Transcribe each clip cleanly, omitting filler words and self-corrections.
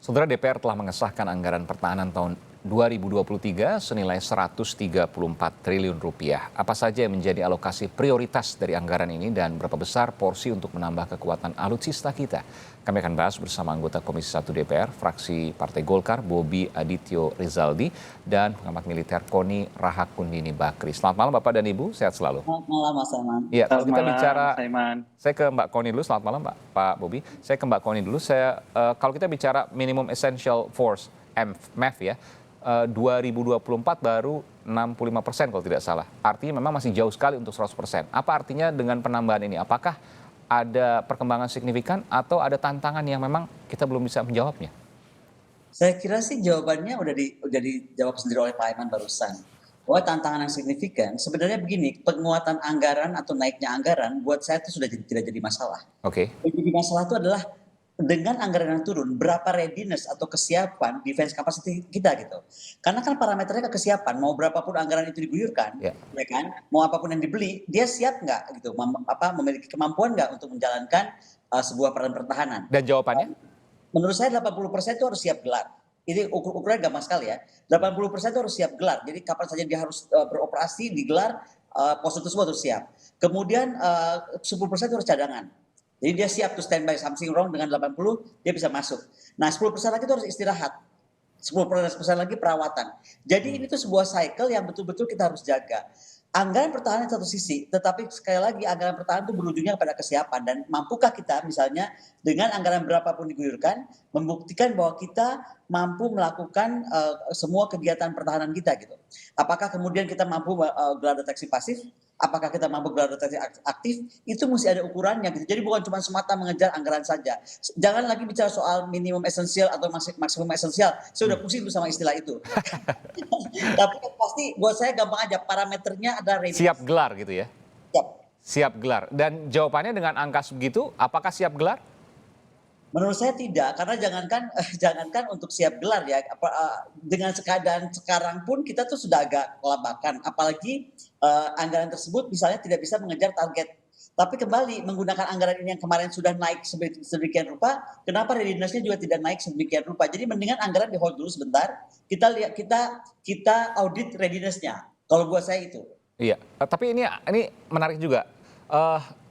Saudara DPR telah mengesahkan anggaran pertahanan tahun 2023 senilai 134 triliun rupiah. Apa saja yang menjadi alokasi prioritas dari anggaran ini dan berapa besar porsi untuk menambah kekuatan alutsista kita? Kami akan bahas bersama anggota Komisi 1 DPR, fraksi Partai Golkar, Bobi Adityo Rizaldi, dan pengamat militer Koni Rahakundini Bakri. Selamat malam Bapak dan Ibu, sehat selalu. Selamat malam Mas Aiman. Iya, kalau Selamat kita malam, bicara, Mas Aiman. saya ke Mbak Koni dulu. Selamat malam Pak Bobi. Saya ke Mbak Koni dulu. Kalau kita bicara minimum essential force (MEF) ya, 2024 baru 65% kalau tidak salah. Artinya memang masih jauh sekali untuk 100%. Apa artinya dengan penambahan ini? Apakah ada perkembangan signifikan atau ada tantangan yang memang kita belum bisa menjawabnya? Saya kira sih jawabannya udah dijawab sendiri oleh Pak Aiman barusan. Bahwa tantangan yang signifikan sebenarnya begini, penguatan anggaran atau naiknya anggaran buat saya itu sudah tidak jadi masalah. Oke. Yang jadi masalah itu adalah dengan anggaran yang turun, berapa readiness atau kesiapan defense capacity kita gitu. Karena kan parameternya kesiapan, mau berapapun anggaran itu diguyurkan, Ya. ya kan, mau apapun yang dibeli, dia siap nggak gitu, memiliki kemampuan nggak untuk menjalankan sebuah peran pertahanan. Dan jawabannya? Menurut saya 80% itu harus siap gelar. Ini ukuran gampang sekali ya. 80% itu harus siap gelar. Jadi kapan saja dia harus beroperasi, digelar, pos tersebut harus siap. Kemudian 10% itu harus cadangan. Jadi dia siap to standby, something wrong dengan 80, dia bisa masuk. Nah 10% lagi itu harus istirahat. 10% lagi perawatan. Jadi ini tuh sebuah cycle yang betul-betul kita harus jaga. Anggaran pertahanan satu sisi, tetapi sekali lagi anggaran pertahanan itu berujungnya pada kesiapan dan mampukah kita misalnya dengan anggaran berapapun diguyurkan membuktikan bahwa kita mampu melakukan semua kegiatan pertahanan kita gitu. Apakah kemudian kita mampu gelar deteksi pasif? Apakah kita mampu gelar deteksi aktif? Itu mesti ada ukurannya gitu. Jadi bukan cuma semata mengejar anggaran saja. Jangan lagi bicara soal minimum esensial atau maksimum esensial. Saya udah pusing tuh sama istilah itu. Tapi pasti buat saya gampang aja, parameternya ada readiness. Siap gelar gitu ya? Siap. Siap gelar. Dan jawabannya dengan angka segitu, apakah siap gelar? Menurut saya tidak, karena jangankan untuk siap gelar ya, dengan keadaan sekarang pun kita tuh sudah agak kelabakan, apalagi anggaran tersebut misalnya tidak bisa mengejar target. Tapi kembali menggunakan anggaran ini yang kemarin sudah naik sedemikian rupa, kenapa readiness-nya juga tidak naik sedemikian rupa? Jadi mendingan anggaran di hold dulu sebentar, kita lihat kita audit readiness-nya. Kalau buat saya itu. Iya, tapi ini menarik juga.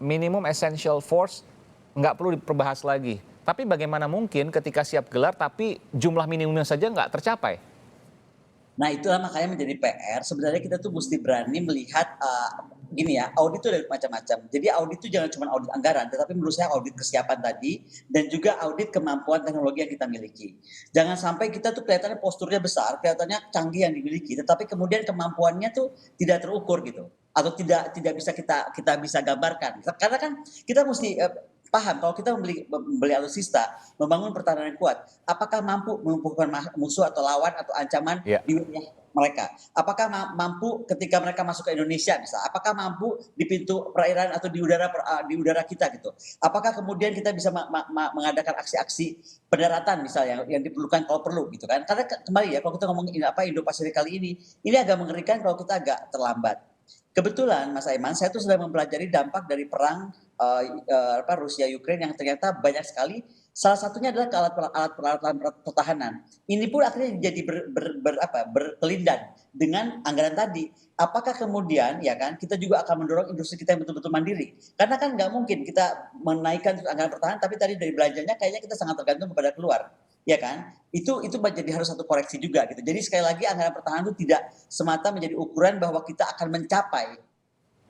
Minimum essential force nggak perlu diperbahas lagi. Tapi bagaimana mungkin ketika siap gelar tapi jumlah minimumnya saja nggak tercapai? Nah itulah makanya menjadi PR, sebenarnya kita tuh mesti berani melihat gini ya, audit itu ada macam-macam. Jadi audit itu jangan cuma audit anggaran, tetapi menurut saya audit kesiapan tadi dan juga audit kemampuan teknologi yang kita miliki. Jangan sampai kita tuh kelihatannya posturnya besar, kelihatannya canggih yang dimiliki, tetapi kemudian kemampuannya tuh tidak terukur gitu atau tidak bisa kita bisa gambarkan. Karena kan kita mesti paham kalau kita membeli alutsista, membangun pertahanan yang kuat, apakah mampu melumpuhkan musuh atau lawan atau ancaman di wilayah mereka? Apakah mampu ketika mereka masuk ke Indonesia misalnya? Apakah mampu di pintu perairan atau di udara kita gitu? Apakah kemudian kita bisa mengadakan aksi-aksi pendaratan misalnya yang diperlukan kalau perlu gitu kan? Karena kembali ya kalau kita ngomong Indo-Pasifik kali ini agak mengerikan kalau kita agak terlambat. Kebetulan Mas Aiman, saya tuh sedang mempelajari dampak dari perang Rusia Ukraine yang ternyata banyak sekali. Salah satunya adalah alat peralatan pertahanan. Ini pun akhirnya jadi berkelindan dengan anggaran tadi. Apakah kemudian ya kan kita juga akan mendorong industri kita yang betul-betul mandiri? Karena kan nggak mungkin kita menaikkan anggaran pertahanan, tapi tadi dari belanjanya kayaknya kita sangat tergantung kepada keluar. Ya kan, itu jadi harus satu koreksi juga gitu. Jadi sekali lagi anggaran pertahanan itu tidak semata menjadi ukuran bahwa kita akan mencapai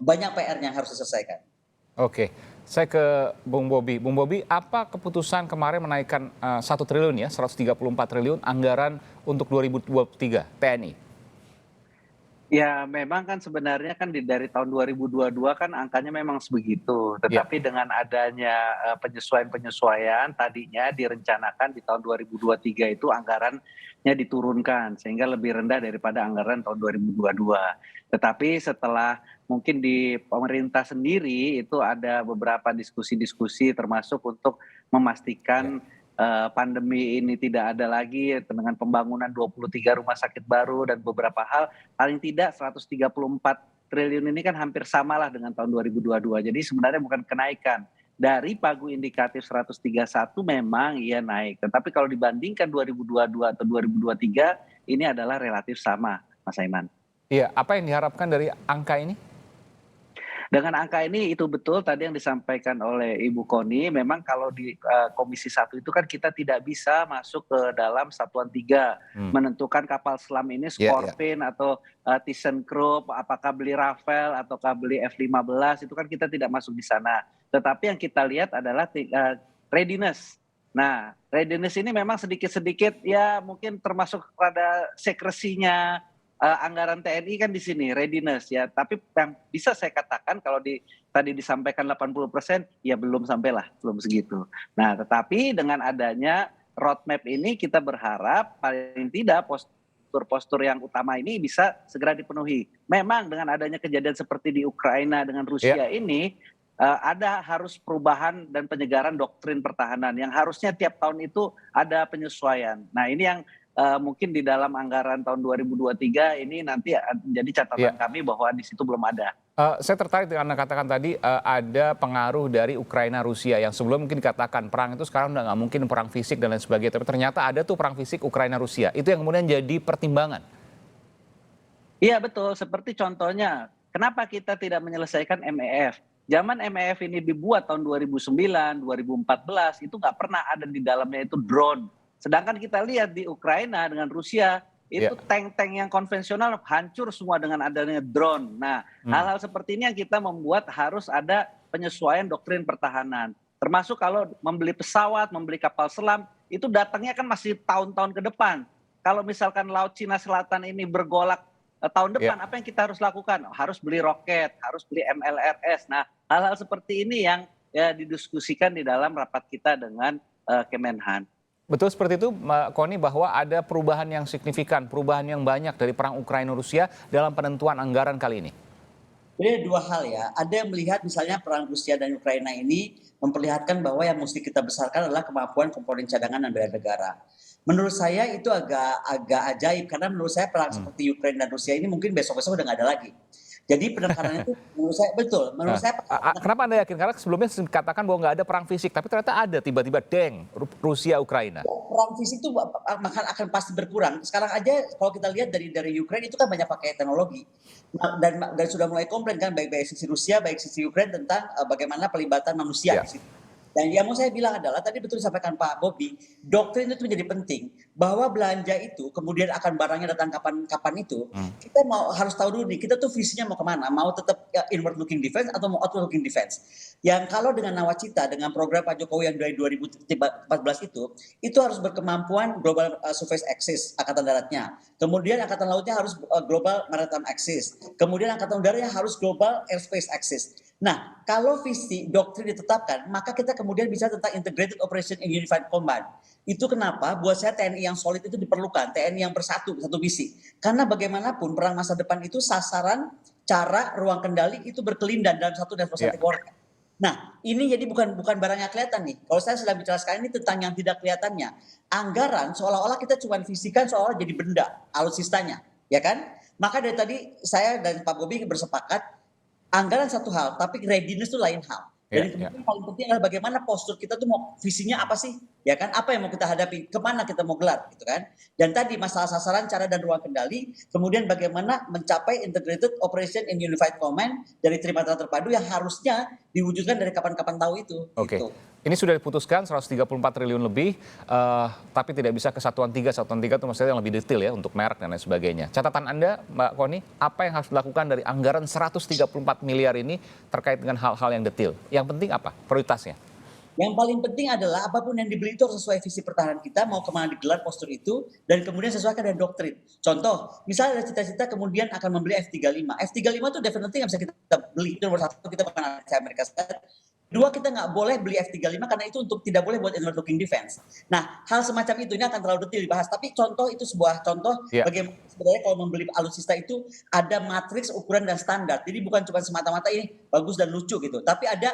banyak PR yang harus diselesaikan. Oke, saya ke Bung Bobi. Bung Bobi, apa keputusan kemarin menaikkan 1 triliun ya, 134 triliun anggaran untuk 2023 TNI? Ya memang kan sebenarnya kan dari tahun 2022 kan angkanya memang sebegitu. Tetapi dengan adanya penyesuaian-penyesuaian tadinya direncanakan di tahun 2023 itu anggarannya diturunkan sehingga lebih rendah daripada anggaran tahun 2022. Tetapi setelah mungkin di pemerintah sendiri itu ada beberapa diskusi-diskusi termasuk untuk memastikan pandemi ini tidak ada lagi dengan pembangunan 23 rumah sakit baru dan beberapa hal, paling tidak 134 triliun ini kan hampir samalah dengan tahun 2022. Jadi sebenarnya bukan kenaikan. dari pagu indikatif 131 memang ia naik. Tetapi kalau dibandingkan 2022 atau 2023 ini adalah relatif sama, Mas Aiman. Iya, apa yang diharapkan dari angka ini? Dengan angka ini itu betul tadi yang disampaikan oleh Ibu Koni, memang kalau di Komisi 1 itu kan kita tidak bisa masuk ke dalam satuan 3, menentukan kapal selam ini Iya, iya. Scorpene atau ThyssenKrupp, apakah beli Rafael ataukah beli F-15, itu kan kita tidak masuk di sana. Tetapi yang kita lihat adalah readiness. Nah, readiness ini memang sedikit-sedikit ya mungkin termasuk pada sekresinya anggaran TNI kan di sini readiness ya, tapi yang bisa saya katakan kalau tadi disampaikan 80% ya belum sampailah, belum segitu. Nah, tetapi dengan adanya roadmap ini kita berharap paling tidak postur-postur yang utama ini bisa segera dipenuhi. Memang dengan adanya kejadian seperti di Ukraina dengan Rusia ini ada harus perubahan dan penyegaran doktrin pertahanan yang harusnya tiap tahun itu ada penyesuaian. Nah, ini yang mungkin di dalam anggaran tahun 2023 ini nanti menjadi catatan kami bahwa di situ belum ada. Saya tertarik dengan Anda katakan tadi ada pengaruh dari Ukraina Rusia yang sebelum mungkin dikatakan perang itu sekarang udah nggak mungkin perang fisik dan lain sebagainya, tapi ternyata ada tuh perang fisik Ukraina Rusia. Itu yang kemudian jadi pertimbangan. Iya betul, seperti contohnya kenapa kita tidak menyelesaikan MEF. Zaman MEF ini dibuat tahun 2009, 2014 itu nggak pernah ada di dalamnya itu drone. Sedangkan kita lihat di Ukraina dengan Rusia itu tank-tank yang konvensional hancur semua dengan adanya drone. Nah, hal-hal seperti ini yang kita membuat harus ada penyesuaian doktrin pertahanan. Termasuk kalau membeli pesawat, membeli kapal selam, itu datangnya kan masih tahun-tahun ke depan. Kalau misalkan Laut Cina Selatan ini bergolak tahun depan, apa yang kita harus lakukan? Harus beli roket, harus beli MLRS. Nah, hal-hal seperti ini yang didiskusikan di dalam rapat kita dengan Kemenhan. Betul seperti itu, Mbak Koni, bahwa ada perubahan yang signifikan, perubahan yang banyak dari perang Ukraina-Rusia dalam penentuan anggaran kali ini. Jadi ada dua hal ya, ada yang melihat misalnya perang Rusia dan Ukraina ini memperlihatkan bahwa yang mesti kita besarkan adalah kemampuan komponen cadangan dan bela negara. Menurut saya itu agak ajaib karena menurut saya perang seperti Ukraina dan Rusia ini mungkin besok-besok udah nggak ada lagi. Jadi penekanannya itu menurut saya betul. Menurut saya kenapa Anda yakin? Karena sebelumnya dikatakan bahwa nggak ada perang fisik, tapi ternyata ada tiba-tiba Rusia Ukraina. Perang fisik itu akan pasti berkurang. Sekarang aja kalau kita lihat dari Ukraina itu kan banyak pakai teknologi dan sudah mulai komplain kan baik sisi Rusia baik sisi Ukraina tentang bagaimana pelibatan manusia di situ. Dan yang mau saya bilang adalah, tadi betul disampaikan Pak Bobi, doktrin itu menjadi penting, bahwa belanja itu, kemudian akan barangnya datang kapan itu, kita harus tahu dulu nih, kita tuh visinya mau kemana, mau tetap inward looking defense atau mau outward looking defense. Yang kalau dengan nawacita, dengan program Pak Jokowi yang dari 2014 itu harus berkemampuan global surface axis, angkatan daratnya. Kemudian angkatan lautnya harus global maritime axis. Kemudian angkatan udaranya harus global airspace axis. Nah, kalau visi doktrin ditetapkan, maka kita kemudian bisa tentang integrated operation in unified command. Itu kenapa buat saya TNI yang solid itu diperlukan, TNI yang bersatu, satu visi. Karena bagaimanapun perang masa depan itu sasaran, cara, ruang kendali itu berkelindan dalam satu demonstratif warfare. Nah, ini jadi bukan barang yang kelihatan nih. Kalau saya sedang bicara sekarang ini tentang yang tidak kelihatannya. Anggaran seolah-olah kita cuma visikan seolah jadi benda, alutsistanya, ya kan? Maka dari tadi saya dan Pak Bobi bersepakat, anggaran satu hal, tapi readiness itu lain hal. Dan kemudian paling penting adalah bagaimana postur kita tuh mau visinya apa sih, ya kan? Apa yang mau kita hadapi, kemana kita mau gelar, gitu kan? Dan tadi masalah sasaran, cara dan ruang kendali, kemudian bagaimana mencapai integrated operation in unified command dari Trimatra Terpadu yang harusnya diwujudkan dari kapan-kapan tahu itu. Oke. Gitu. Ini sudah diputuskan 134 triliun lebih, tapi tidak bisa ke satuan 3. Satuan 3 itu maksudnya yang lebih detail ya untuk merek dan lain sebagainya. Catatan Anda, Mbak Koni, apa yang harus dilakukan dari anggaran 134 miliar ini terkait dengan hal-hal yang detail? Yang penting apa? Prioritasnya? Yang paling penting adalah apapun yang dibeli itu harus sesuai visi pertahanan kita, mau kemana digelar postur itu, dan kemudian sesuaikan dengan doktrin. Contoh, misalnya ada cita-cita kemudian akan membeli F-35. F-35 itu definitely nggak bisa kita beli. Itu nomor satu, kita bukan Amerika Serikat. Dua, kita nggak boleh beli F-35 karena itu untuk tidak boleh buat inward looking defense. Nah, hal semacam itu ini akan terlalu detail dibahas. Tapi contoh itu sebuah contoh bagaimana sebenarnya kalau membeli alutsista itu ada matriks ukuran dan standar. Jadi bukan cuma semata-mata ini bagus dan lucu gitu. Tapi ada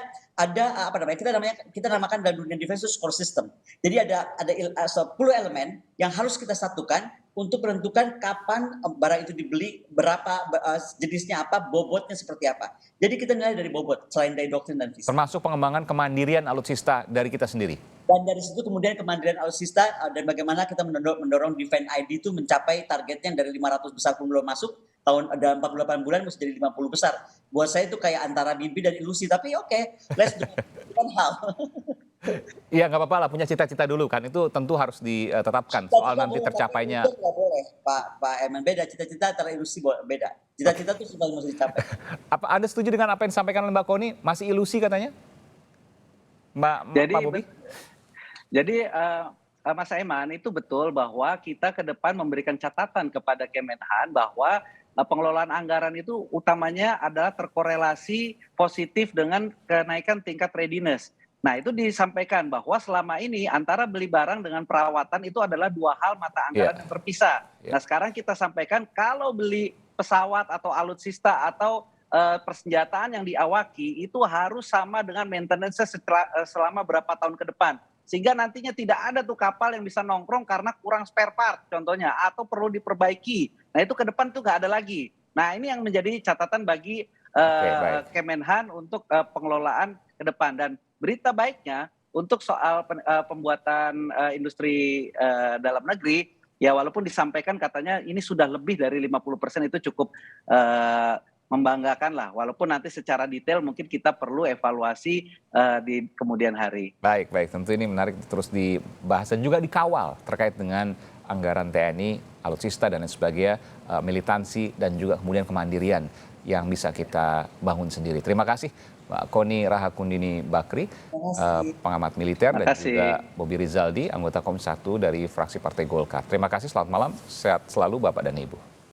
apa namanya? Kita namakan dalam dunia defense itu score system. Jadi ada 10 elemen yang harus kita satukan untuk menentukan kapan barang itu dibeli, berapa jenisnya apa, bobotnya seperti apa. Jadi kita nilai dari bobot, selain dari doktrin dan visi. Termasuk pengembangan kemandirian alutsista dari kita sendiri. Dan dari situ kemudian kemandirian alutsista dan bagaimana kita mendorong Defense ID itu mencapai targetnya yang dari 500 besar pun belum masuk, dalam 48 bulan mesti jadi 50 besar. Buat saya itu kayak antara mimpi dan ilusi, tapi oke, let's do one hal. Iya nggak apa-apa lah, punya cita-cita dulu kan, itu tentu harus ditetapkan soal nanti tercapainya. Nggak boleh, Pak Eman, beda cita-cita antara ilusi beda. Cita-cita itu sudah mesti dicapai. Apa Anda setuju dengan apa yang disampaikan oleh Mbak Koni? Masih ilusi katanya? Pak Bobi? Jadi Mas Eman, itu betul bahwa kita ke depan memberikan catatan kepada Kemenhan bahwa pengelolaan anggaran itu utamanya adalah terkorelasi positif dengan kenaikan tingkat readiness. Nah, itu disampaikan bahwa selama ini antara beli barang dengan perawatan itu adalah dua hal mata anggaran yang terpisah. Nah, sekarang kita sampaikan kalau beli pesawat atau alutsista atau persenjataan yang diawaki itu harus sama dengan maintenance selama berapa tahun ke depan. Sehingga nantinya tidak ada tuh kapal yang bisa nongkrong karena kurang spare part contohnya, atau perlu diperbaiki. Nah, itu ke depan tuh nggak ada lagi. Nah, ini yang menjadi catatan bagi Kemenhan untuk pengelolaan ke depan. Dan berita baiknya untuk soal pembuatan industri dalam negeri, ya walaupun disampaikan katanya ini sudah lebih dari 50% itu cukup membanggakan lah, walaupun nanti secara detail mungkin kita perlu evaluasi di kemudian hari. Baik, tentu ini menarik terus dibahas dan juga dikawal terkait dengan anggaran TNI, alutsista dan lain sebagainya, militansi dan juga kemudian kemandirian yang bisa kita bangun sendiri. Terima kasih Mbak Koni Rahakundini Bakri, pengamat militer, dan juga Bobi Rizaldi, anggota Komisi 1 dari fraksi Partai Golkar. Terima kasih, selamat malam, sehat selalu Bapak dan Ibu.